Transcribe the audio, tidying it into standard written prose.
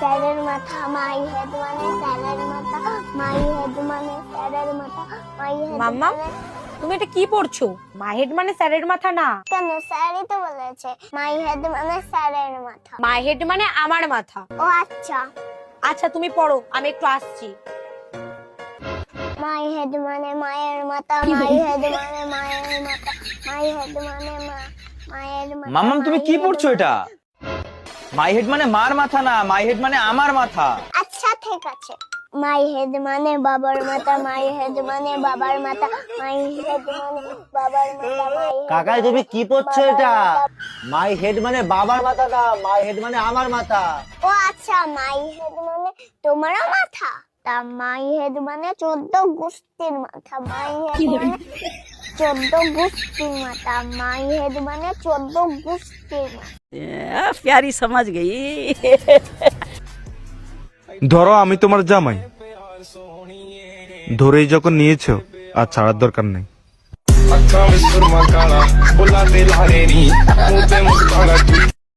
স্যারের মাথা, my head মানে স্যারের মাথা, মাই হেড মানে স্যারের মাথা, মাই হেড মাম্মা তুমি এটা কি পড়ছো? মাই হেড মানে স্যারের মাথা না। কেন? স্যারই তো বলেছে মাই হেড মানে স্যারের মাথা। মাই হেড মানে আমার মাথা। ও আচ্ছা। আচ্ছা তুমি পড়ো, আমি একটু আসছি। মাই হেড মানে মায়ের মাথা, মাই হেড মানে মায়ের মাথা, মাই হেড মানে মায়ের মাথা। মাম্মাম তুমি কি পড়ছো এটা? মাই হেড মানে মার মাথা না, মাই হেড মানে আমার মাথা। আচ্ছা ঠিক আছে। মাই হেড মানে বাবার মাথা, মাই হেড মানে বাবার মাথা, মাই হেড মানে বাবার মাথা, মাই হেড কাকাই তুমি কি পড়ছো এটা? মাই হেড মানে বাবার মাথা না, মাই হেড মানে আমার মাথা। ও আচ্ছা, মাই হেড মানে তোমারও মাথা। তা মাই হেড মানে 14 গোষ্ঠীর মাথা, মাই হেড মানে 14 গোষ্ঠীর মাথা, মাই হেড মানে 14 গোষ্ঠীর মাথা। प्यारी समझ गई। ধরো আমি তোমার জামাই, ধরেই যখন নিয়েছো আর ছাড়ার দরকার নেই। ਅੱਖਾਂ ਵਿੱਚ ਸੁਰਮਾ ਕਾਲਾ ਬੁੱਲਾਂ ਤੇ ਲਾਰੇ ਨੀ ਮੂੰਹ ਤੇ ਮੁਸਕਾਰਾ